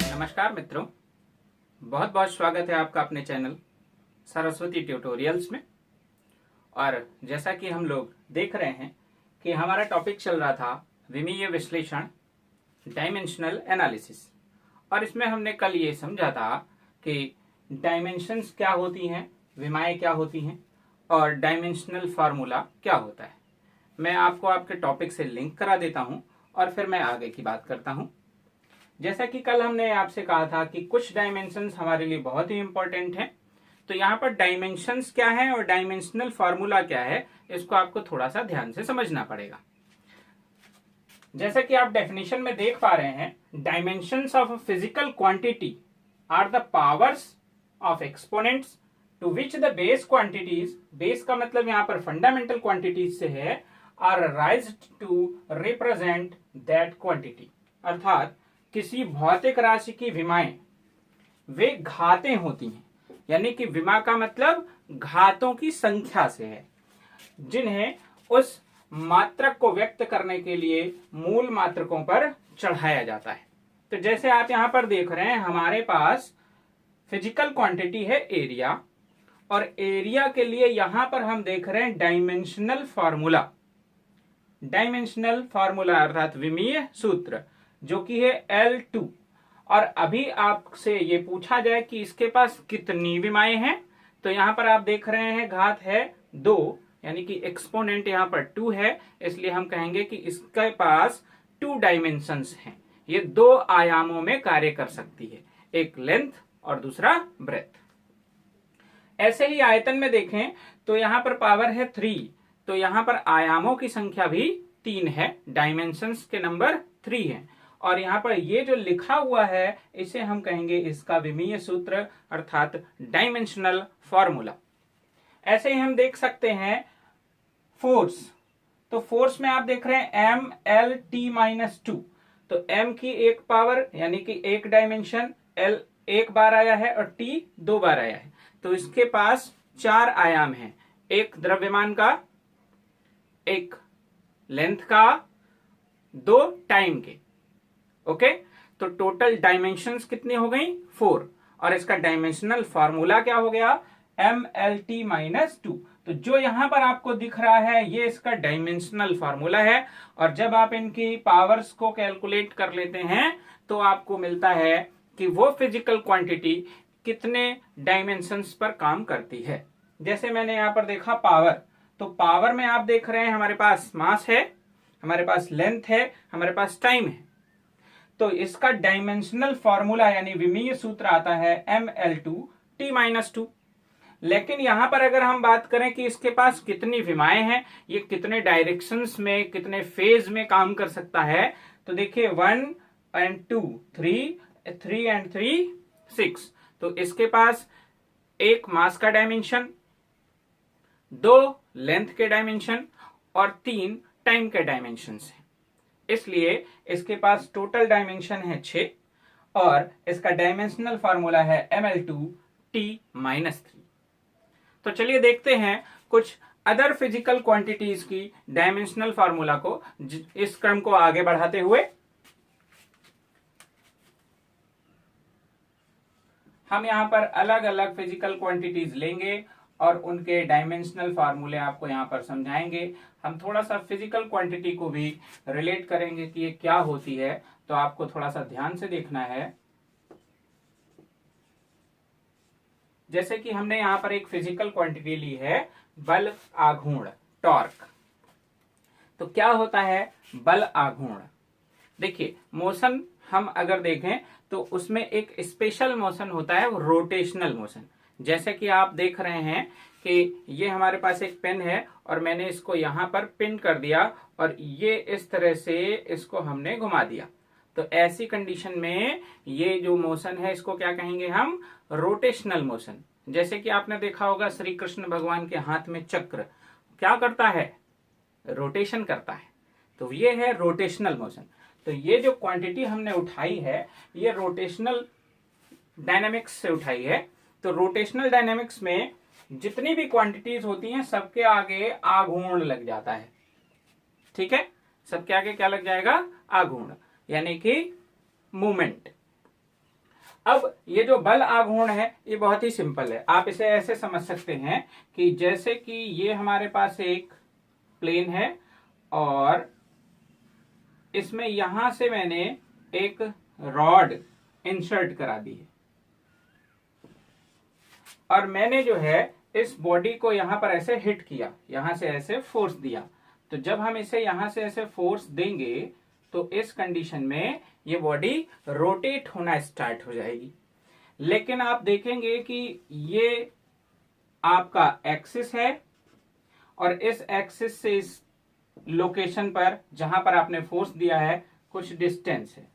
नमस्कार मित्रों, बहुत बहुत स्वागत है आपका अपने चैनल सरस्वती ट्यूटोरियल्स में। और जैसा कि हम लोग देख रहे हैं कि हमारा टॉपिक चल रहा था विमीय विश्लेषण, डायमेंशनल एनालिसिस। और इसमें हमने कल ये समझा था कि डायमेंशंस क्या होती हैं, विमाएँ क्या होती हैं और डायमेंशनल फार्मूला क्या होता है। मैं आपको आपके टॉपिक से लिंक करा देता हूं और फिर मैं आगे की बात करता हूं। जैसा कि कल हमने आपसे कहा था कि कुछ डायमेंशंस हमारे लिए बहुत ही इंपॉर्टेंट हैं, तो यहाँ पर डायमेंशंस क्या है और डायमेंशनल फार्मूला क्या है, इसको आपको थोड़ा सा ध्यान से समझना पड़ेगा। जैसा कि आप डेफिनेशन में देख पा रहे हैं, dimensions of a physical quantity are the powers of exponents to which the base quantities, base का मतलब यहाँ पर फंडामेंटल क्वांटिटीज से है, are raised to represent that quantity. अर्थात किसी भौतिक राशि की विमाएं वे घातें होती हैं, यानी कि विमा का मतलब घातों की संख्या से है, जिन्हें उस मात्रक को व्यक्त करने के लिए मूल मात्रकों पर चढ़ाया जाता है। तो जैसे आप यहां पर देख रहे हैं, हमारे पास फिजिकल क्वांटिटी है एरिया, और एरिया के लिए यहां पर हम देख रहे हैं डायमेंशनल फार्मूला। डायमेंशनल फार्मूला अर्थात विमीय सूत्र, जो कि है L2। और अभी आपसे ये पूछा जाए कि इसके पास कितनी विमाएं हैं, तो यहां पर आप देख रहे हैं घात है 2, यानी कि एक्सपोनेंट यहां पर 2 है, इसलिए हम कहेंगे कि इसके पास 2 डायमेंशंस हैं। ये 2 आयामों में कार्य कर सकती है, एक लेंथ और दूसरा ब्रेथ। ऐसे ही आयतन में देखें तो यहां पर पावर है 3, तो यहां पर आयामों की संख्या भी 3 है, डायमेंशंस के नंबर 3 है। और यहां पर ये जो लिखा हुआ है, इसे हम कहेंगे इसका विमीय सूत्र अर्थात डायमेंशनल फार्मूला। ऐसे ही हम देख सकते हैं फोर्स। तो फोर्स में आप देख रहे हैं MLT-2, तो M की एक पावर यानी कि एक डायमेंशन, L एक बार आया है और T 2 बार आया है, तो इसके पास 4 आयाम हैं, एक द्रव्यमान का, एक लेंथ का, 2 टाइम के। ओके, तो टोटल डायमेंशंस कितनी हो गई? 4। और इसका डायमेंशनल फार्मूला क्या हो गया? MLT-2। तो जो यहां पर आपको दिख रहा है, ये इसका डायमेंशनल फार्मूला है। और जब आप इनकी पावर्स को कैलकुलेट कर लेते हैं, तो आपको मिलता है कि वो फिजिकल क्वांटिटी कितने डायमेंशंस पर काम करती है। जैसे मैंने यहां पर देखा पावर, तो पावर में आप देख रहे हैं हमारे पास मास है, हमारे पास लेंथ है, हमारे पास टाइम है। तो इसका डायमेंशनल फार्मूला यानी विमीय सूत्र आता है ML2T-2। लेकिन यहां पर अगर हम बात करें कि इसके पास कितनी विमाएं हैं, ये कितने डायरेक्शंस में, कितने फेज में काम कर सकता है, तो देखिए 1 and 2 3 and 3 6। तो इसके पास 1 मास का डायमेंशन, 2 लेंथ के डायमेंशन और 3 टाइम के डायमेंशन है। इसलिए इसके पास टोटल डायमेंशन है 6 और इसका डायमेंशनल फार्मूला है ML2T-3। तो चलिए देखते हैं कुछ अदर फिजिकल क्वांटिटीज की डायमेंशनल फार्मूला को, इस क्रम को आगे बढ़ाते हुए। हम यहां पर अलग अलग फिजिकल क्वांटिटीज लेंगे और उनके डायमेंशनल फार्मूले आपको यहां पर समझाएंगे। हम थोड़ा सा फिजिकल क्वांटिटी को भी रिलेट करेंगे कि ये क्या होती है, तो आपको थोड़ा सा ध्यान से देखना है। जैसे कि हमने यहां पर एक फिजिकल क्वांटिटी ली है बल आघूर्ण, टॉर्क। तो क्या होता है बल आघूर्ण? देखिए, मोशन हम अगर देखें तो उसमें एक स्पेशल मोशन होता है, वो रोटेशनल मोशन। जैसे कि आप देख रहे हैं कि ये हमारे पास एक पेन है और मैंने इसको यहां पर पिन कर दिया और ये इस तरह से इसको हमने घुमा दिया। तो ऐसी कंडीशन में ये जो मोशन है, इसको क्या कहेंगे हम? Rotational motion. जैसे कि आपने देखा होगा श्री कृष्ण भगवान के हाथ में चक्र क्या करता है? रोटेशन करता है। तो ये है रोटेशनल मोशन। तो ये जो क्वांटिटी हमने उठाई है, ये रोटेशनल डायनामिक्स से उठाई है। तो रोटेशनल डायनामिक्स में जितनी भी क्वांटिटीज होती हैं सबके आगे आघूर्ण लग जाता है। ठीक है, सबके आगे क्या लग जाएगा? आघूर्ण, यानी कि मूवमेंट। अब ये जो बल आघूर्ण है ये बहुत ही सिंपल है। आप इसे ऐसे समझ सकते हैं कि जैसे कि ये हमारे पास एक प्लेन है और इसमें यहां से मैंने एक रॉड इंसर्ट करा दी है और मैंने जो है इस बॉडी को यहां पर ऐसे हिट किया, यहां से ऐसे फोर्स दिया। तो जब हम इसे यहां से ऐसे फोर्स देंगे तो इस कंडीशन में ये बॉडी रोटेट होना स्टार्ट हो जाएगी। लेकिन आप देखेंगे कि ये आपका एक्सिस है और इस एक्सिस से इस लोकेशन पर जहां पर आपने फोर्स दिया है कुछ डिस्टेंस है।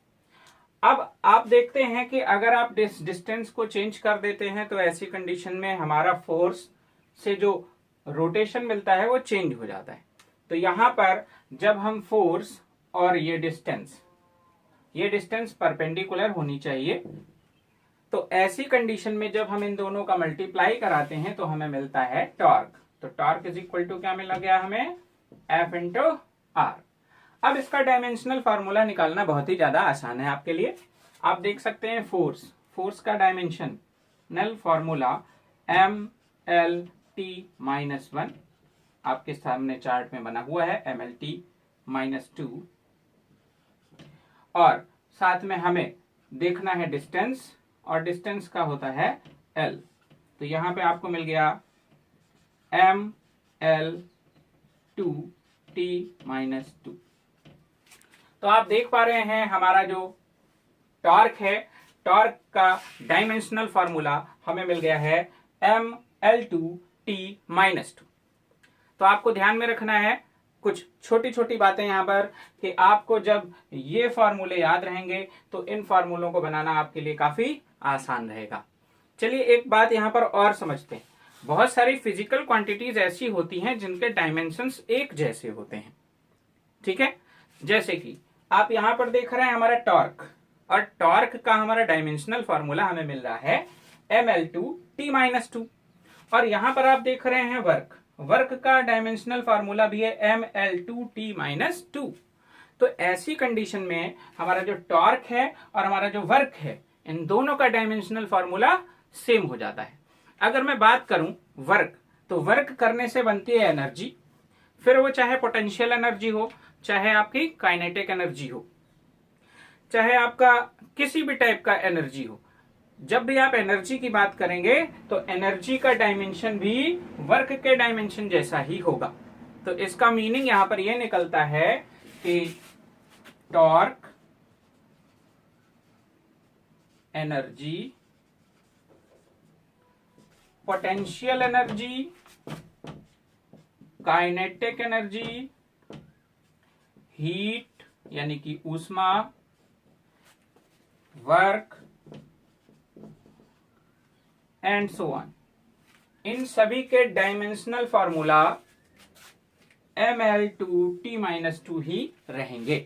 अब आप देखते हैं कि अगर आप डिस्टेंस को चेंज कर देते हैं तो ऐसी कंडीशन में हमारा फोर्स से जो रोटेशन मिलता है वो चेंज हो जाता है। तो यहां पर जब हम फोर्स और ये डिस्टेंस परपेंडिकुलर होनी चाहिए, तो ऐसी कंडीशन में जब हम इन दोनों का मल्टीप्लाई कराते हैं तो हमें मिलता है टॉर्क। तो टॉर्क इज इक्वल टू क्या मिला गया हमें? F into R. अब इसका डायमेंशनल फार्मूला निकालना बहुत ही ज्यादा आसान है आपके लिए। आप देख सकते हैं फोर्स का डायमेंशनल फार्मूला MLT-1 आपके सामने चार्ट में बना हुआ है, MLT-2, और साथ में हमें देखना है डिस्टेंस, और डिस्टेंस का होता है L। तो यहां पे आपको मिल गया ML2T-2। तो आप देख पा रहे हैं हमारा जो टॉर्क है, टॉर्क का डायमेंशनल फार्मूला हमें मिल गया है ML2T-2। तो आपको ध्यान में रखना है कुछ छोटी छोटी बातें यहां पर कि आपको जब ये फार्मूले याद रहेंगे तो इन फार्मूलों को बनाना आपके लिए काफी आसान रहेगा। चलिए एक बात यहां पर और समझते हैं। बहुत सारी फिजिकल क्वांटिटीज ऐसी होती हैं जिनके डायमेंशंस एक जैसे होते हैं। ठीक है, जैसे कि आप यहां पर देख रहे हैं हमारा टॉर्क, और टॉर्क का हमारा डायमेंशनल फार्मूला हमें मिल रहा है ML2T-2। और यहां पर आप देख रहे हैं वर्क का डायमेंशनल फार्मूला भी है ML2T-2। तो ऐसी कंडीशन में हमारा जो टॉर्क है और हमारा जो वर्क है, इन दोनों का डायमेंशनल फार्मूला सेम हो जाता है। अगर मैं बात करूं वर्क, तो वर्क करने से बनती है एनर्जी, फिर वो चाहे पोटेंशियल एनर्जी हो, चाहे आपकी काइनेटिक एनर्जी हो, चाहे आपका किसी भी टाइप का एनर्जी हो। जब भी आप एनर्जी की बात करेंगे तो एनर्जी का डायमेंशन भी वर्क के डायमेंशन जैसा ही होगा। तो इसका मीनिंग यहां पर यह निकलता है कि torque energy, potential energy, kinetic energy, heat यानी कि ऊष्मा, वर्क एंड सो ऑन, इन सभी के डायमेंशनल फार्मूला ML2T-2 ही रहेंगे।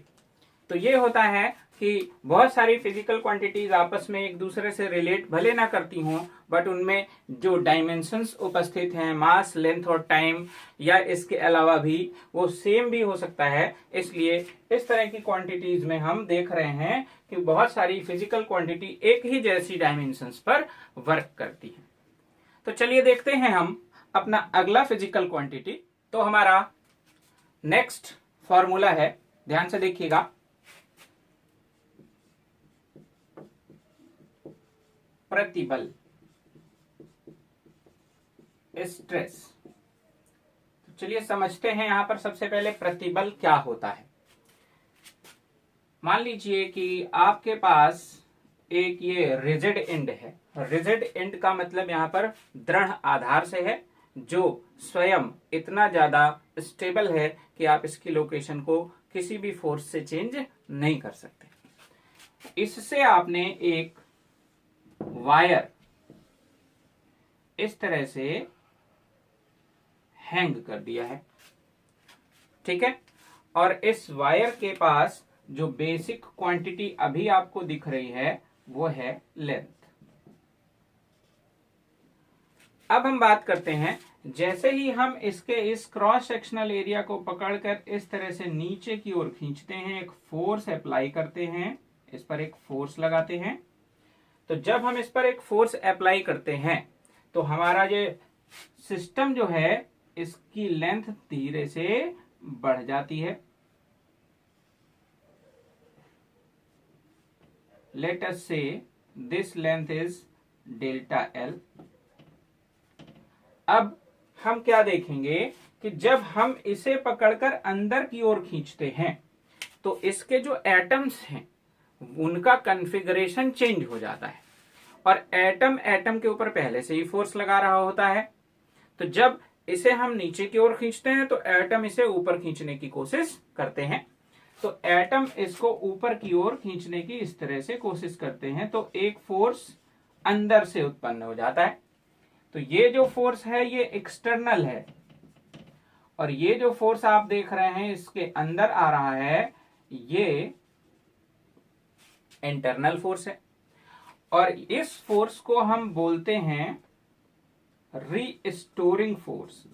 तो ये होता है कि बहुत सारी फिजिकल क्वांटिटीज आपस में एक दूसरे से रिलेट भले ना करती हों, बट उनमें जो डायमेंशंस उपस्थित हैं, मास, लेंथ और टाइम, या इसके अलावा भी वो सेम भी हो सकता है। इसलिए इस तरह की क्वांटिटीज में हम देख रहे हैं कि बहुत सारी फिजिकल क्वांटिटी एक ही जैसी डायमेंशंस पर वर्क करती है। तो चलिए देखते हैं हम अपना अगला फिजिकल क्वांटिटी। तो हमारा नेक्स्ट फॉर्मूला है, ध्यान से देखिएगा, प्रतिबल, स्ट्रेस। तो चलिए समझते हैं यहां पर सबसे पहले प्रतिबल क्या होता है। मान लीजिए कि आपके पास एक ये रिजिड एंड है। रिजिड एंड का मतलब यहां पर दृढ़ आधार से है, जो स्वयं इतना ज्यादा स्टेबल है कि आप इसकी लोकेशन को किसी भी फोर्स से चेंज नहीं कर सकते। इससे आपने एक वायर इस तरह से हैंग कर दिया है, ठीक है, और इस वायर के पास जो बेसिक क्वांटिटी अभी आपको दिख रही है वो है लेंथ। अब हम बात करते हैं, जैसे ही हम इसके इस क्रॉस सेक्शनल एरिया को पकड़कर इस तरह से नीचे की ओर खींचते हैं, एक फोर्स अप्लाई करते हैं, इस पर एक फोर्स लगाते हैं, तो जब हम इस पर एक फोर्स अप्लाई करते हैं तो हमारा ये सिस्टम जो है इसकी लेंथ धीरे से बढ़ जाती है। लेट अस से this length is delta L. अब हम क्या देखेंगे कि जब हम इसे पकड़कर अंदर की ओर खींचते हैं तो इसके जो एटम्स हैं उनका कॉन्फ़िगरेशन चेंज हो जाता है, और एटम एटम के ऊपर पहले से ही फोर्स लगा रहा होता है। तो जब इसे हम नीचे की ओर खींचते हैं तो एटम इसे ऊपर खींचने की कोशिश करते हैं, तो एटम इसको ऊपर की ओर खींचने की इस तरह से कोशिश करते हैं, तो एक फोर्स अंदर से उत्पन्न हो जाता है। तो ये जो फोर्स है ये एक्सटर्नल है, और ये जो फोर्स आप देख रहे हैं इसके अंदर आ रहा है ये इंटरनल फोर्स है, और इस फोर्स को हम बोलते हैं रीस्टोरिंग फोर्स।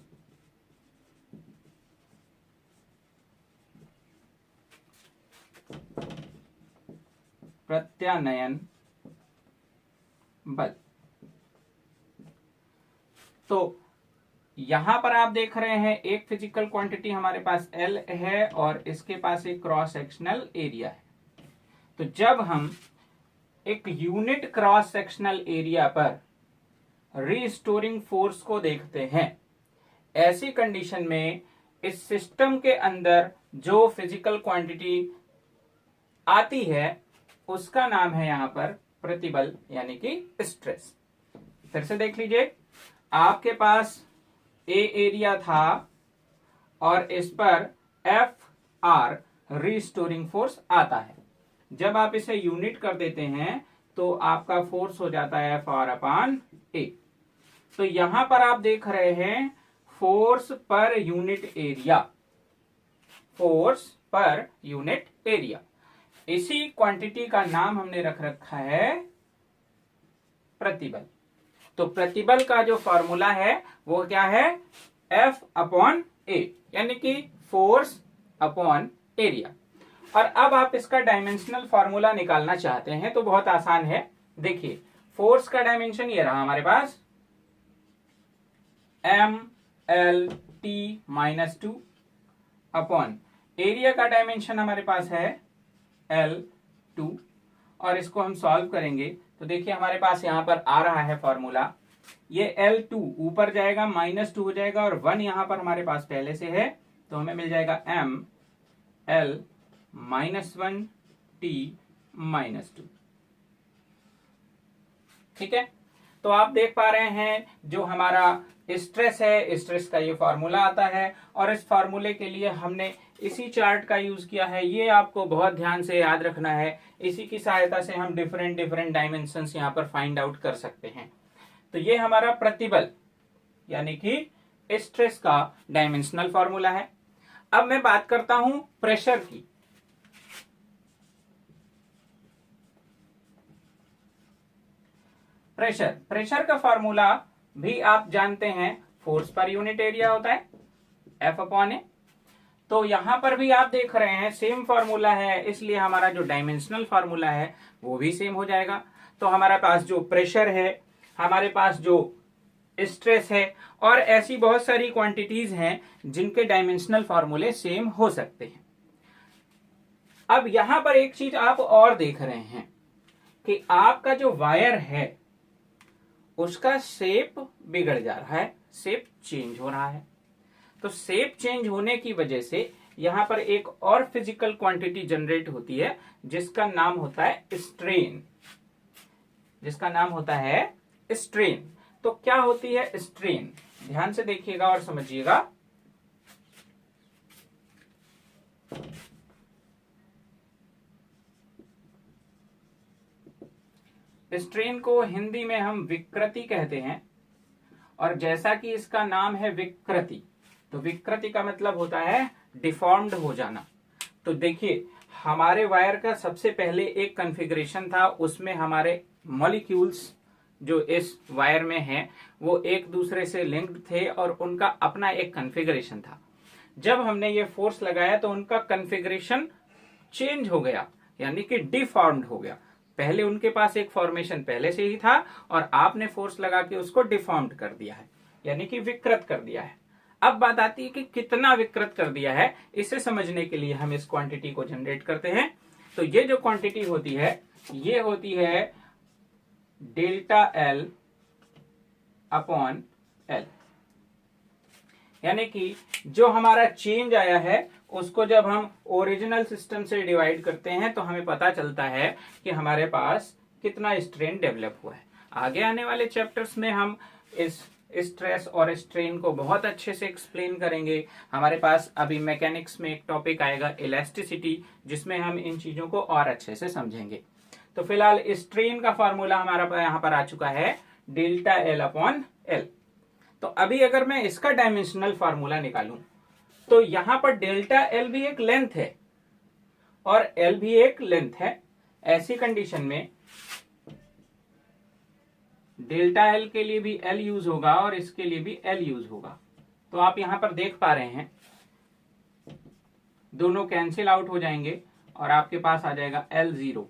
प्रत्यानयन बल। तो यहां पर आप देख रहे हैं एक फिजिकल क्वांटिटी हमारे पास L है और इसके पास एक क्रॉस सेक्शनल एरिया है। तो जब हम एक यूनिट क्रॉस सेक्शनल एरिया पर रीस्टोरिंग फोर्स को देखते हैं, ऐसी कंडीशन में इस सिस्टम के अंदर जो फिजिकल क्वांटिटी आती है उसका नाम है यहां पर प्रतिबल यानी कि स्ट्रेस। फिर से देख लीजिए, आपके पास ए एरिया था और इस पर एफ आर रीस्टोरिंग फोर्स आता है। जब आप इसे यूनिट कर देते हैं तो आपका फोर्स हो जाता है एफ आर अपान ए। तो यहां पर आप देख रहे हैं force per unit area, force per unit area, इसी क्वांटिटी का नाम हमने रख रखा है प्रतिबल। तो प्रतिबल का जो फॉर्मूला है वो क्या है, F अपॉन ए, यानी कि फोर्स अपॉन एरिया। और अब आप इसका डायमेंशनल फॉर्मूला निकालना चाहते हैं तो बहुत आसान है। देखिए, फोर्स का डायमेंशन ये रहा हमारे पास m l t minus 2 upon area का डायमेंशन हमारे पास है L2, और इसको हम सॉल्व करेंगे तो देखिए हमारे पास यहां पर आ रहा है फॉर्मूला, ये L2 ऊपर जाएगा -2 हो जाएगा और 1 यहां पर हमारे पास पहले से है, तो हमें मिल जाएगा m l -1 t -2। ठीक है, तो आप देख पा रहे हैं जो हमारा स्ट्रेस है, स्ट्रेस का ये फॉर्मूला आता है, और इस फॉर्मूले के लिए हमने इसी चार्ट का यूज किया है। ये आपको बहुत ध्यान से याद रखना है, इसी की सहायता से हम डिफरेंट डायमेंशंस यहाँ पर फाइंड आउट कर सकते हैं। तो ये हमारा प्रतिबल यानी कि स्ट्रेस का डायमेंशनल फॉर्मूला है। अब मैं बात करता हूं प्रेशर की। प्रेशर का फॉर्मूला भी आप जानते हैं, फोर्स पर यूनिट एरिया होता है F अपॉन ए। तो यहां पर भी आप देख रहे हैं सेम फॉर्मूला है, इसलिए हमारा जो डायमेंशनल फॉर्मूला है वो भी सेम हो जाएगा। तो हमारे पास जो प्रेशर है, हमारे पास जो स्ट्रेस है, और ऐसी बहुत सारी क्वांटिटीज हैं जिनके डायमेंशनल फॉर्मूले सेम हो सकते हैं। अब यहां पर एक चीज आप और देख रहे हैं कि आपका जो वायर है उसका शेप बिगड़ जा रहा है, शेप चेंज हो रहा है। तो शेप चेंज होने की वजह से यहां पर एक और फिजिकल क्वांटिटी जनरेट होती है जिसका नाम होता है स्ट्रेन, जिसका नाम होता है स्ट्रेन। तो क्या होती है स्ट्रेन, ध्यान से देखिएगा और समझिएगा। स्ट्रेन को हिंदी में हम विकृति कहते हैं, और जैसा कि इसका नाम है विकृति, तो विकृति का मतलब होता है डिफॉर्म्ड हो जाना। तो देखिए, हमारे वायर का सबसे पहले एक कॉन्फ़िगरेशन था, उसमें हमारे मॉलिक्यूल्स जो इस वायर में है वो एक दूसरे से लिंक्ड थे और उनका अपना एक कॉन्फ़िगरेशन था। जब हमने ये फोर्स लगाया तो उनका कॉन्फ़िगरेशन चेंज हो गया, यानी कि डिफॉर्म्ड हो गया। पहले उनके पास एक फॉर्मेशन पहले से ही था और आपने फोर्स लगा के उसको डिफॉर्म्ड कर दिया है, यानी कि विकृत कर दिया है। अब बात आती है कि कितना विकृत कर दिया है। इसे समझने के लिए हम इस क्वांटिटी को जनरेट करते हैं। तो ये जो क्वांटिटी होती है ये होती है डेल्टा एल अपॉन एल, यानी कि जो हमारा चेंज आया है उसको जब हम ओरिजिनल सिस्टम से डिवाइड करते हैं तो हमें पता चलता है कि हमारे पास कितना स्ट्रेन डेवलप हुआ है। आगे आने वाले चैप्टर्स में हम इस स्ट्रेस और स्ट्रेन को बहुत अच्छे से एक्सप्लेन करेंगे। हमारे पास अभी मैकेनिक्स में एक टॉपिक आएगा इलास्टिसिटी, जिसमें हम इन चीजों को और अच्छे से समझेंगे। तो फिलहाल स्ट्रेन का फॉर्मूला हमारा यहाँ पर आ चुका है डेल्टा एल अपॉन एल। तो अभी अगर मैं इसका डायमेंशनल फार्मूला निकालूं तो यहां पर डेल्टा एल भी एक लेंथ है और एल भी एक लेंथ है। ऐसी कंडीशन में डेल्टा एल के लिए भी एल यूज होगा और इसके लिए भी एल यूज होगा। तो आप यहां पर देख पा रहे हैं दोनों कैंसिल आउट हो जाएंगे और आपके पास आ जाएगा एल जीरो।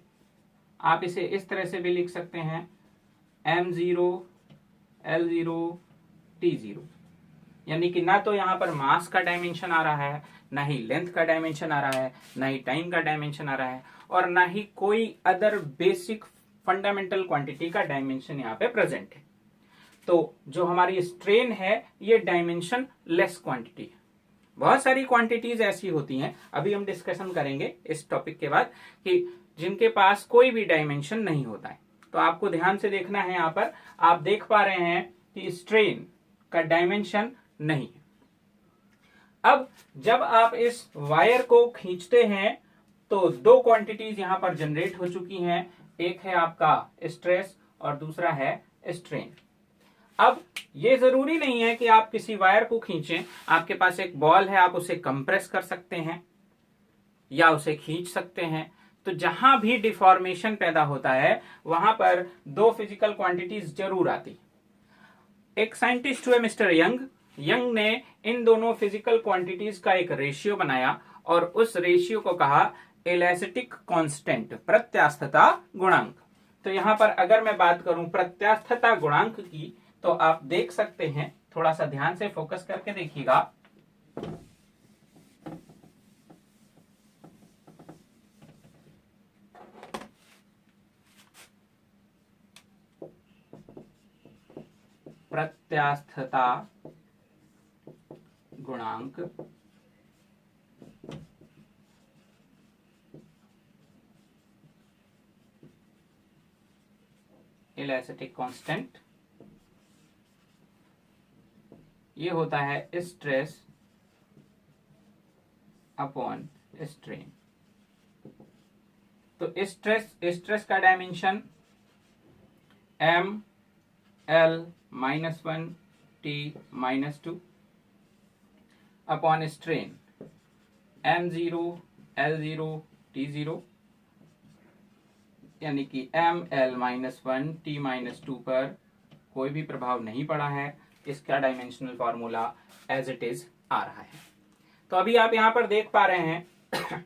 आप इसे इस तरह से भी लिख सकते हैं M zero L zero T zero, यानी कि ना तो यहां पर मास का डायमेंशन आ रहा है, ना ही लेंथ का डायमेंशन आ रहा है, ना ही टाइम का डायमेंशन आ रहा है और ना ही कोई अदर बेसिक फंडामेंटल क्वांटिटी का डायमेंशन यहाँ पे प्रेजेंट है। तो जो हमारी स्ट्रेन है ये डायमेंशन लेस क्वांटिटी है। बहुत सारी क्वांटिटीज ऐसी होती हैं, अभी हम डिस्कशन करेंगे इस टॉपिक के बाद, कि जिनके पास कोई भी डायमेंशन नहीं होता है। तो आपको ध्यान से देखना है। यहाँ पर आप देख पा रहे हैं कि स्ट्रेन का डायमेंशन नहीं है। अब जब आप इस वायर को खींचते हैं तो दो क्वांटिटीज यहां पर जनरेट हो चुकी हैं, एक है आपका स्ट्रेस और दूसरा है स्ट्रेन। अब ये जरूरी नहीं है कि आप किसी वायर को खींचें। आपके पास एक बॉल है, आप उसे कंप्रेस कर सकते हैं या उसे खींच सकते हैं। तो जहां भी डिफॉर्मेशन पैदा होता है वहां पर दो फिजिकल क्वांटिटीज जरूर आती। एक साइंटिस्ट हुए मिस्टर यंग ने इन दोनों फिजिकल क्वांटिटीज का एक रेशियो बनाया और उस रेशियो को कहा इलास्टिक कांस्टेंट, प्रत्यास्थता गुणांक। तो यहां पर अगर मैं बात करूं प्रत्यास्थता गुणांक की तो आप देख सकते हैं, थोड़ा सा ध्यान से फोकस करके देखिएगा। प्रत्यास्थता गुणांक इलास्टिक कांस्टेंट, ये होता है स्ट्रेस अपॉन स्ट्रेन। तो स्ट्रेस का dimension M L -1 T -2 upon strain m0 l0 t0, यानी कि m l -1 t -2 पर कोई भी प्रभाव नहीं पड़ा है। इसका dimensional formula as it is आ रहा है। तो अभी आप यहां पर देख पा रहे हैं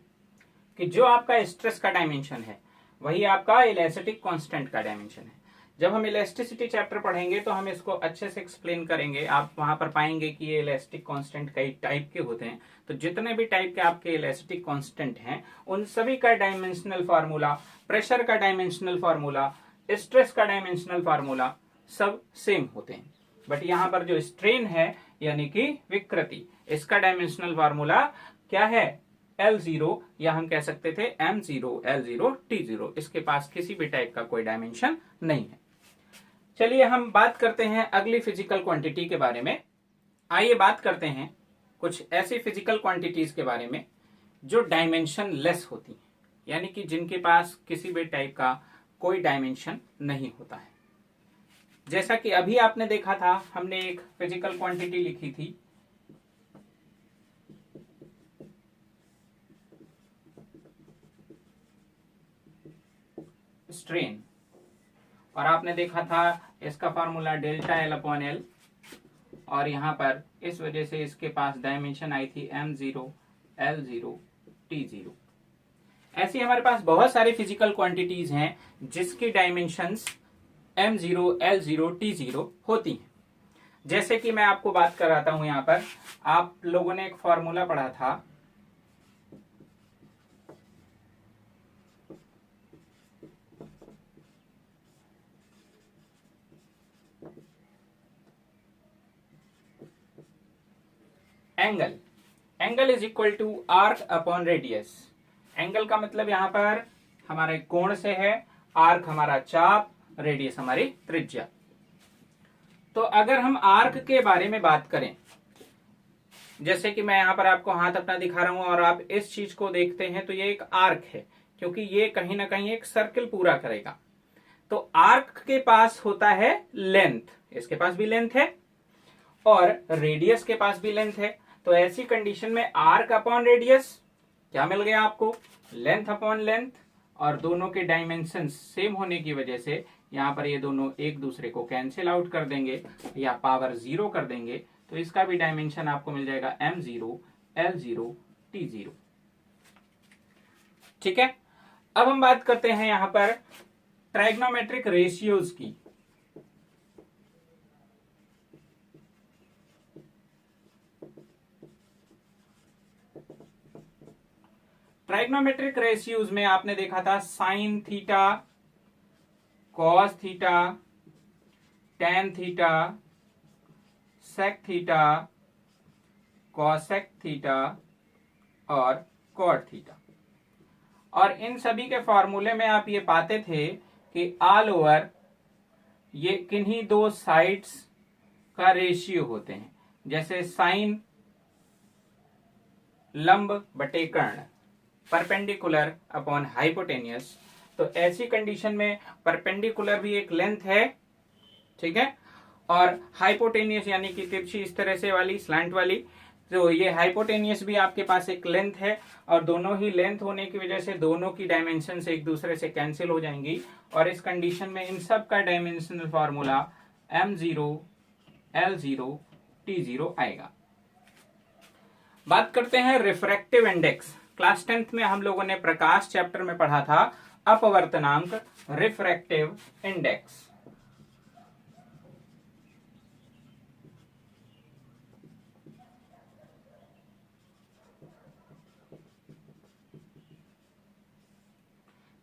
कि जो आपका स्ट्रेस का डायमेंशन है वही आपका इलास्टिक कांस्टेंट का डायमेंशन है। जब हम इलास्टिसिटी चैप्टर पढ़ेंगे तो हम इसको अच्छे से एक्सप्लेन करेंगे। आप वहां पर पाएंगे कि ये इलास्टिक कांस्टेंट कई टाइप के होते हैं। तो जितने भी टाइप के आपके इलास्टिक कांस्टेंट हैं उन सभी का डायमेंशनल फार्मूला, प्रेशर का डायमेंशनल फार्मूला, स्ट्रेस का डायमेंशनल फार्मूला सब सेम होते हैं। बट यहाँ पर जो स्ट्रेन है यानी कि विकृति, इसका डायमेंशनल फार्मूला क्या है L0, या हम कह सकते थे M0 L0 T0। इसके पास किसी भी टाइप का कोई डायमेंशन नहीं है। चलिए हम बात करते हैं अगली फिजिकल क्वांटिटी के बारे में। आइए बात करते हैं कुछ ऐसी फिजिकल क्वांटिटीज के बारे में जो डायमेंशन लेस होती हैं, यानी कि जिनके पास किसी भी टाइप का कोई डायमेंशन नहीं होता है। जैसा कि अभी आपने देखा था, हमने एक फिजिकल क्वांटिटी लिखी थी स्ट्रेन, और आपने देखा था इसका formula delta L upon L, और यहाँ पर इस वजह से इसके पास डायमेंशन आई थी m0, l0, t0। ऐसी हमारे पास बहुत सारी फिजिकल क्वांटिटीज हैं जिसकी डायमेंशंस m0, l0, t0 होती हैं। जैसे कि मैं आपको बात कराता हूं, यहां पर आप लोगों ने एक फॉर्मूला पढ़ा था, angle is equal to arc upon radius. Angle का मतलब यहां पर हमारे कोण से है, आर्क हमारा चाप, रेडियस हमारी त्रिज्या। तो अगर हम आर्क के बारे में बात करें, जैसे कि मैं यहां पर आपको हाथ अपना दिखा रहा हूं और आप इस चीज को देखते हैं, तो ये एक आर्क है, क्योंकि ये कहीं ना कहीं एक सर्किल पूरा करेगा। तो आर्क के पास होता है लेंथ, इसके पास भी लेंथ है और रेडियस के पास भी लेंथ है। तो ऐसी कंडीशन में आर्क अपॉन रेडियस क्या मिल गया आपको, लेंथ अपॉन लेंथ, और दोनों के डायमेंशन सेम होने की वजह से यहां पर ये दोनों एक दूसरे को कैंसिल आउट कर देंगे या पावर 0 कर देंगे। तो इसका भी डायमेंशन आपको मिल जाएगा m0, l0, t0। ठीक है, अब हम बात करते हैं यहां पर ट्राइग्नोमेट्रिक रेशियोज की। ट्राइग्नोमेट्रिक रेशियोज में आपने देखा था sine theta, cos theta, tan theta, sec theta, cosec theta और कॉट थीटा। और इन सभी के फॉर्मूले में आप ये पाते थे कि ऑल ओवर ये किन्हीं दो साइड्स का रेशियो होते हैं, जैसे साइन लंब बटे कर्ण, परपेंडिकुलर अपॉन हाइपोटेनियस। तो ऐसी कंडीशन में परपेंडिकुलर भी एक लेंथ है, ठीक है, और हाइपोटेनियस यानी कि तिरछी इस तरह से वाली, स्लैंट वाली, तो ये हाइपोटेनियस भी आपके पास एक लेंथ है, और दोनों ही लेंथ होने की वजह से दोनों की डायमेंशन से एक दूसरे से कैंसिल हो जाएंगी। और इस कंडीशन में इन सब का dimensional formula m0, l0, t0 आएगा। बात करते हैं रिफ्रैक्टिव इंडेक्स। क्लास 10th में हम लोगों ने प्रकाश चैप्टर में पढ़ा था अपवर्तनांक, रिफ्रैक्टिव इंडेक्स।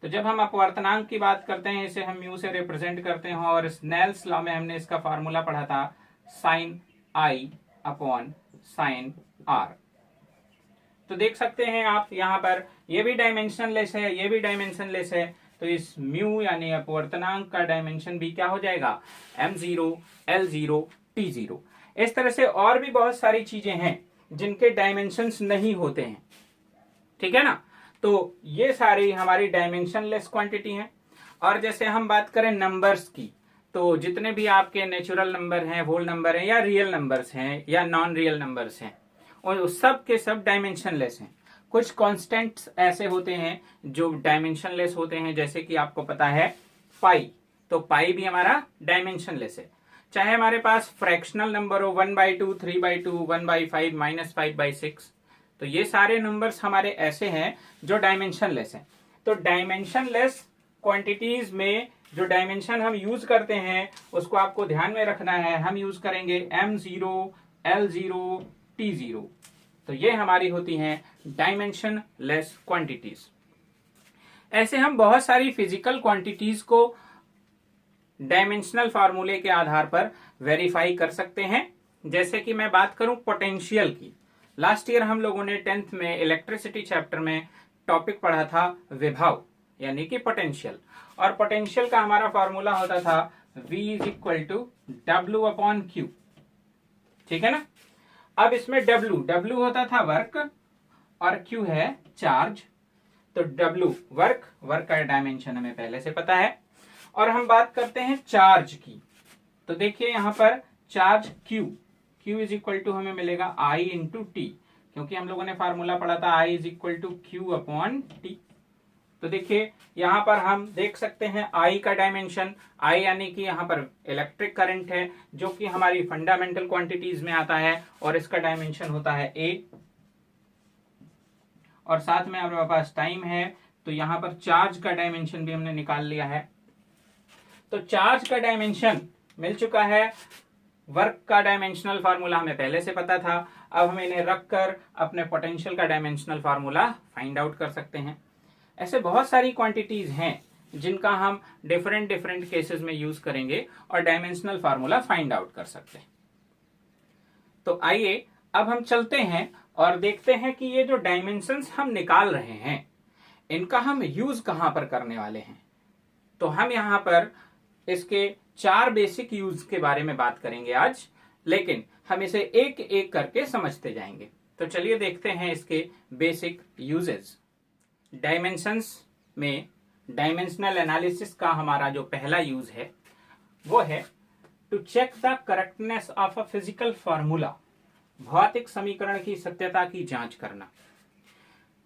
तो जब हम अपवर्तनांक की बात करते हैं, इसे हम म्यू से रिप्रेजेंट करते हैं, और स्नेल्स लॉ में हमने इसका फॉर्मूला पढ़ा था sine I upon sine R. तो देख सकते हैं आप यहाँ पर ये भी डायमेंशनलेस है, ये भी डायमेंशनलेस है, तो इस म्यू यानी अपवर्तनांक का डायमेंशन भी क्या हो जाएगा, m0, l0, t0। इस तरह से और भी बहुत सारी चीजें हैं जिनके डायमेंशंस नहीं होते हैं, ठीक है ना। तो ये सारी हमारी डायमेंशनलेस क्वांटिटी हैं। और जैसे हम बात करें नंबर्स की, तो जितने भी आपके नेचुरल नंबर हैं, होल नंबर हैं, या रियल नंबर्स हैं, या नॉन रियल नंबर्स हैं, और सब के सब डायमेंशनलेस हैं। कुछ कांस्टेंट्स ऐसे होते हैं जो डायमेंशनलेस होते हैं, जैसे कि आपको पता है पाई, तो पाई भी हमारा डायमेंशनलेस है। चाहे हमारे पास फ्रैक्शनल नंबर हो 1/2, 3/2, 1/5, -5/6, तो ये सारे नंबर्स हमारे ऐसे हैं जो डायमेंशनलेस हैं। तो डायमेंशनलेस क्वांटिटीज में जो डायमेंशन हम यूज करते हैं उसको आपको ध्यान में रखना है। हम यूज करेंगे m0, l0, t0। तो ये हमारी होती हैं डायमेंशनलेस क्वांटिटीज। ऐसे हम बहुत सारी फिजिकल क्वांटिटीज को डायमेंशनल फार्मूले के आधार पर वेरीफाई कर सकते हैं। जैसे कि मैं बात करूं पोटेंशियल की, लास्ट ईयर हम लोगों ने 10th में इलेक्ट्रिसिटी चैप्टर में टॉपिक पढ़ा था विभव यानी कि पोटेंशियल, और पोटेंशियल का हमारा फॉर्मूला होता था V is equal to W upon Q, ठीक है ना। अब इसमें W होता था वर्क और Q है चार्ज। तो W वर्क का डायमेंशन हमें पहले से पता है। और हम बात करते हैं चार्ज की, तो देखिए यहां पर charge Q is equal to हमें मिलेगा I इंटू टी, क्योंकि हम लोगों ने फार्मूला पढ़ा था I is equal to Q upon T. तो देखिए यहाँ पर हम देख सकते हैं आई का डायमेंशन, आई यानी कि यहाँ पर इलेक्ट्रिक करंट है जो कि हमारी फंडामेंटल क्वांटिटीज में आता है, और इसका डायमेंशन होता है ए। और साथ में हमारे पास टाइम है, तो यहाँ पर चार्ज का डायमेंशन भी हमने निकाल लिया है। तो चार्ज का डायमेंशन मिल चुका है, वर्क का डायमेंशनल फार्मूला हमें पहले से पता था। अब हम इन्हें रखकर अपने पोटेंशियल का डायमेंशनल फार्मूला फाइंड आउट कर सकते हैं। ऐसे बहुत सारी क्वांटिटीज हैं जिनका हम डिफरेंट डिफरेंट केसेस में यूज करेंगे और डायमेंशनल फार्मूला फाइंड आउट कर सकते हैं। तो आइए अब हम चलते हैं और देखते हैं कि ये जो डायमेंशंस हम निकाल रहे हैं इनका हम यूज कहां पर करने वाले हैं। तो हम यहां पर इसके 4 बेसिक यूज के बारे में बात करेंगे आज, लेकिन हम इसे एक एक करके समझते जाएंगे। तो चलिए देखते हैं इसके बेसिक यूजेस। डायमेंशंस में डायमेंशनल एनालिसिस का हमारा जो पहला यूज है वो है to check the correctness of a physical formula, भौतिक समीकरण की सत्यता की जांच करना।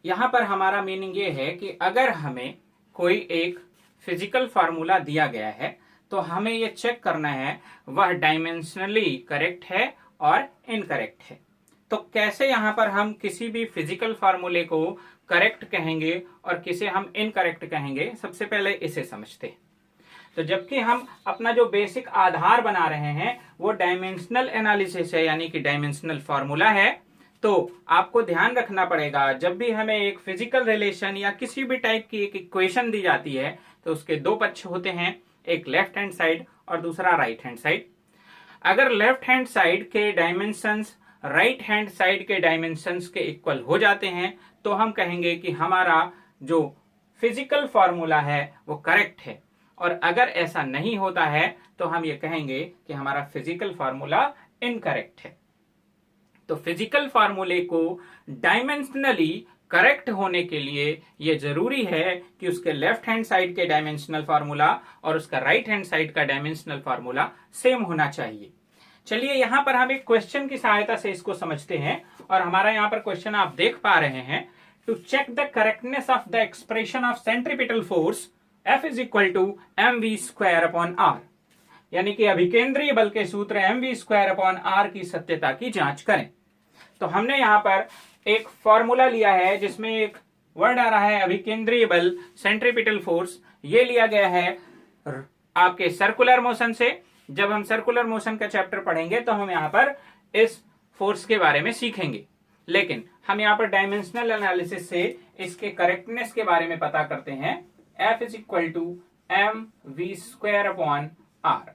यहां पर हमारा मीनिंग ये है कि अगर हमें कोई एक फिजिकल फार्मूला दिया गया है तो हमें यह चेक करना है वह डायमेंशनली करेक्ट है और इनकरेक्ट है। तो कैसे यहां पर हम किसी भी फिजिकल फार्मूले को करेक्ट कहेंगे और किसे हम इनकरेक्ट कहेंगे, सबसे पहले इसे समझते हैं। तो जबकि हम अपना जो बेसिक आधार बना रहे हैं वो डायमेंशनल एनालिसिस है, यानी कि डायमेंशनल फार्मूला है, तो आपको ध्यान रखना पड़ेगा जब भी हमें एक फिजिकल रिलेशन या किसी भी टाइप की एक इक्वेशन दी जाती है तो उसके 2 पक्ष होते हैं, एक लेफ्ट हैंड साइड और दूसरा राइट हैंड साइड। अगर लेफ्ट हैंड साइड के डायमेंशंस राइट हैंड साइड के डायमेंशंस के इक्वल हो जाते हैं तो हम कहेंगे कि हमारा जो फिजिकल फार्मूला है वो करेक्ट है, और अगर ऐसा नहीं होता है तो हम ये कहेंगे कि हमारा फिजिकल फार्मूला इनकरेक्ट है। तो फिजिकल फार्मूले को डायमेंशनली करेक्ट होने के लिए यह जरूरी है कि उसके लेफ्ट हैंड साइड के डायमेंशनल फार्मूला और उसका राइट हैंड साइड का डायमेंशनल फार्मूला सेम होना चाहिए। चलिए यहां पर हम एक क्वेश्चन की सहायता से इसको समझते हैं, और हमारा यहां पर क्वेश्चन आप देख पा रहे हैं, to check the correctness of the expression of centripetal force F is equal to mv square upon R, यानी कि अभिकेंद्रीय बल के सूत्र mv स्क्वायर अपॉन आर की सत्यता की जांच करें। तो हमने यहां पर एक फॉर्मूला लिया है जिसमें एक वर्ड आ रहा है अभिकेंद्रीय बल, सेंट्रीपिटल फोर्स। ये लिया गया है आपके सर्कुलर मोशन से। जब हम सर्कुलर मोशन का चैप्टर पढ़ेंगे तो हम यहाँ पर इस फोर्स के बारे में सीखेंगे, लेकिन हम यहाँ पर डायमेंशनल एनालिसिस से इसके करेक्टनेस के बारे में पता करते हैं। F is equal to M V square upon R.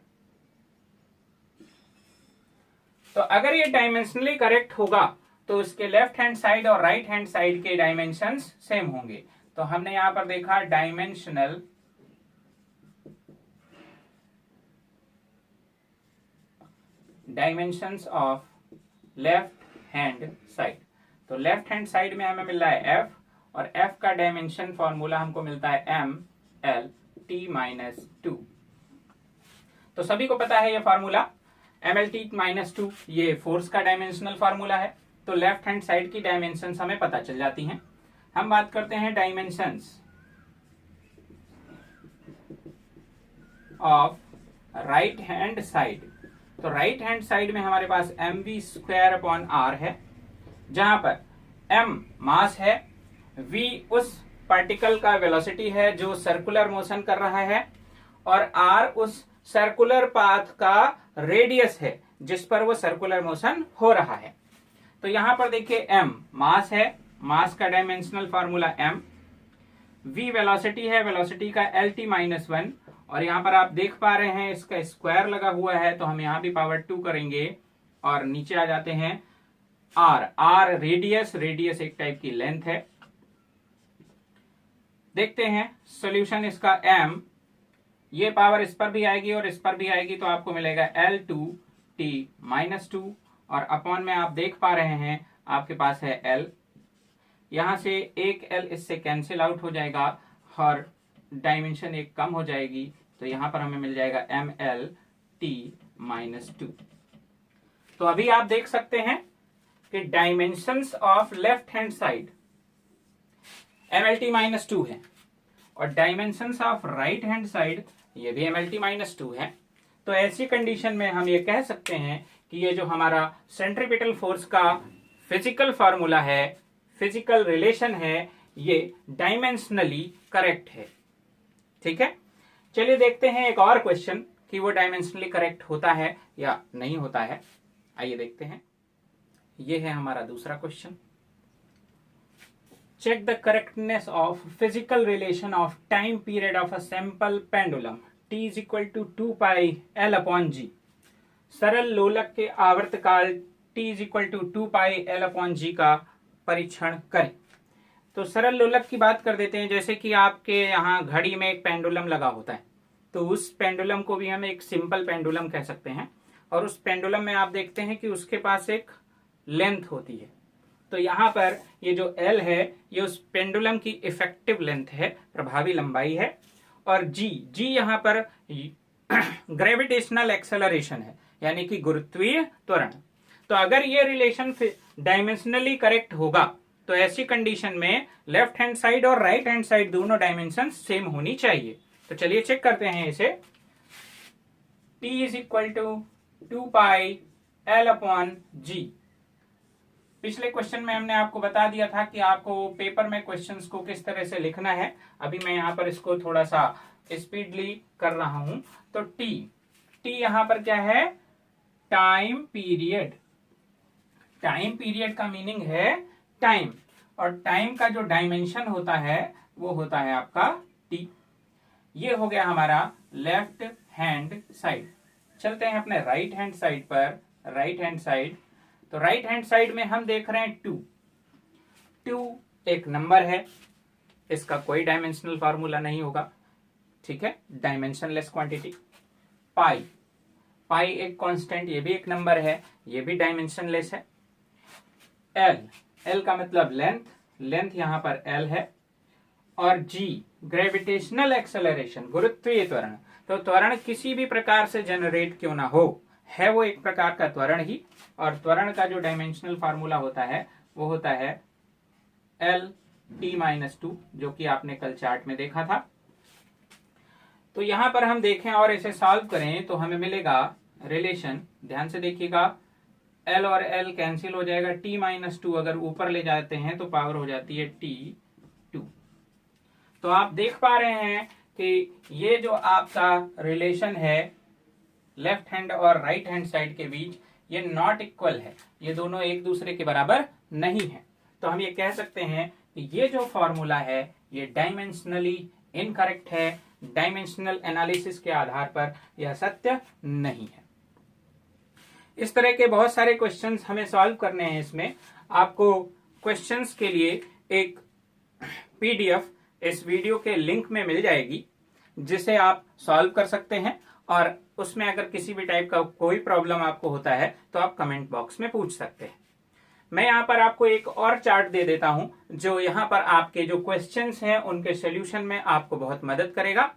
तो अगर ये डायमेंशनली करेक्ट होगा तो इसके लेफ्ट हैंड साइड और राइट हैंड साइड के डायमेंशंस सेम होंगे। तो हमने यहां पर देखा dimensions of left hand side. तो लेफ्ट हैंड साइड में हमें मिल रहा है F, और F का डायमेंशन फॉर्मूला हमको मिलता है MLT-2। तो सभी को पता है ये फार्मूला MLT-2, ये फोर्स का डायमेंशनल फार्मूला है। तो लेफ्ट हैंड साइड की डायमेंशंस हमें पता चल जाती हैं। हम बात करते हैं dimensions of right hand side. तो राइट हैंड साइड में हमारे पास mv स्क्वायर अपॉन आर है, जहां पर m मास है, v उस पार्टिकल का वेलोसिटी है जो सर्कुलर मोशन कर रहा है, और r उस सर्कुलर पाथ का रेडियस है जिस पर वो सर्कुलर मोशन हो रहा है। तो यहां पर देखिए m मास है, मास का dimensional formula m, v velocity है, वेलोसिटी का LT-1, और यहां पर आप देख पा रहे हैं इसका स्क्वायर लगा हुआ है, तो हम यहां भी पावर 2 करेंगे और नीचे आ जाते हैं r रेडियस, रेडियस एक टाइप की लेंथ है। देखते हैं सॉल्यूशन इसका m, ये पावर इस पर भी आएगी और इस पर भी आएगी, तो आपको मिलेगा L2T-2, और अपॉन में आप देख पा रहे हैं आपके पास है L, यहां से एक L इससे कैंसिल आउट हो जाएगा और डायमेंशन एक कम हो जाएगी, तो यहां पर हमें मिल जाएगा MLT-2। तो अभी आप देख सकते हैं कि dimensions of left hand side MLT-2 है, और dimensions of right hand side ये भी MLT-2 है। तो ऐसी कंडीशन में हम ये कह सकते हैं कि ये जो हमारा सेंट्रीपिटल फोर्स का फिजिकल फार्मूला है, फिजिकल रिलेशन है, ये डायमेंशनली करेक्ट है। ठीक है, चलिए देखते हैं एक और क्वेश्चन कि वो डायमेंशनली करेक्ट होता है या नहीं होता है। आइए देखते हैं, ये है हमारा दूसरा question. Check the correctness of physical relation of time period of a simple pendulum t is equal to 2 pi L upon G. सरल लोलक के आवर्तकाल t is equal to 2 pi L upon G का परीक्षण करें। तो सरल लोलक की बात कर देते हैं। जैसे कि आपके यहाँ घड़ी में एक पेंडुलम लगा होता है, तो उस पेंडुलम को भी हम एक सिंपल पेंडुलम कह सकते हैं। और उस पेंडुलम में आप देखते हैं कि उसके पास एक लेंथ होती है। तो यहाँ पर ये जो L है ये उस पेंडुलम की इफेक्टिव लेंथ है, प्रभावी लंबाई है। और G यहाँ पर ग्रेविटेशनल एक्सेलरेशन है, यानी कि गुरुत्वीय त्वरण। तो अगर ये रिलेशन डायमेंशनली करेक्ट होगा तो ऐसी कंडीशन में लेफ्ट हैंड साइड और राइट हैंड साइड दोनों डायमेंशन सेम होनी चाहिए। तो चलिए चेक करते हैं इसे। t is equal to 2 pi L upon G. पिछले क्वेश्चन में हमने आपको बता दिया था कि आपको पेपर में क्वेश्चंस को किस तरह से लिखना है। अभी मैं यहाँ पर इसको थोड़ा सा स्पीडली कर रहा हूं। तो t यहाँ पर क्या है, टाइम पीरियड। टाइम पीरियड का मीनिंग है टाइम, और टाइम का जो डायमेंशन होता है वो होता है आपका t। ये हो गया हमारा लेफ्ट हैंड साइड। चलते हैं अपने राइट हैंड साइड पर। राइट हैंड साइड, तो राइट हैंड साइड में हम देख रहे हैं 2 एक नंबर है, इसका कोई डायमेंशनल फार्मूला नहीं होगा। ठीक है, डायमेंशनलेस क्वांटिटी। पाई एक कांस्टेंट, ये भी एक नंबर है, ये भी डायमेंशनलेस है। L का मतलब लेंथ यहां पर L है। और G ग्रेविटेशनल एक्सेलरेशन, गुरुत्वीय त्वरण। तो त्वरण किसी भी प्रकार से जनरेट क्यों ना हो, है वो एक प्रकार का त्वरण ही। और त्वरण का जो डायमेंशनल फार्मूला होता है वो होता है LT-2, जो कि आपने कल चार्ट में देखा था। तो यहां पर हम देखें और इसे सॉल्व करें तो हमें मिलेगा रिलेशन। ध्यान से देखिएगा, L और L कैंसिल हो जाएगा। T-2 अगर ऊपर ले जाते हैं तो पावर हो जाती है T2। तो आप देख पा रहे हैं कि ये जो आपका रिलेशन है लेफ्ट हैंड और राइट हैंड साइड के बीच, ये नॉट इक्वल है, ये दोनों एक दूसरे के बराबर नहीं है। तो हम ये कह सकते हैं कि ये जो फॉर्मूला है ये डायमेंशनली इनकरेक्ट है, डायमेंशनल एनालिसिस के आधार पर यह सत्य नहीं है। इस तरह के बहुत सारे क्वेश्चंस हमें सॉल्व करने हैं। इसमें आपको क्वेश्चंस के लिए एक PDF इस वीडियो के लिंक में मिल जाएगी, जिसे आप सॉल्व कर सकते हैं। और उसमें अगर किसी भी टाइप का कोई प्रॉब्लम आपको होता है तो आप कमेंट बॉक्स में पूछ सकते हैं। मैं यहाँ पर आपको एक और चार्ट दे देता हूं, जो यहाँ पर आपके जो क्वेश्चंस हैं उनके सोल्यूशन में आपको बहुत मदद करेगा।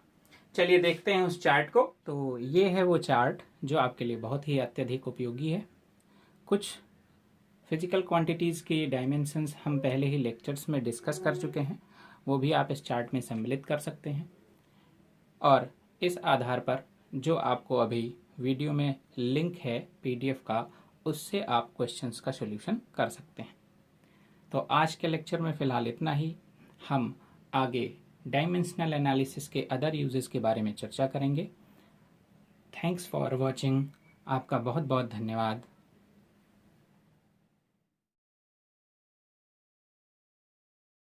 चलिए देखते हैं उस चार्ट को। तो ये है वो चार्ट जो आपके लिए बहुत ही अत्यधिक उपयोगी है। कुछ फिजिकल क्वांटिटीज़ की डायमेंशंस हम पहले ही लेक्चर्स में डिस्कस कर चुके हैं, वो भी आप इस चार्ट में सम्मिलित कर सकते हैं। और इस आधार पर जो आपको अभी वीडियो में लिंक है PDF का, उससे आप क्वेश्चंस का सॉल्यूशन कर सकते हैं। तो आज के लेक्चर में फ़िलहाल इतना ही। हम आगे डायमेंशनल एनालिसिस के अदर यूजेस के बारे में चर्चा करेंगे। Thanks for watching. आपका बहुत बहुत धन्यवाद।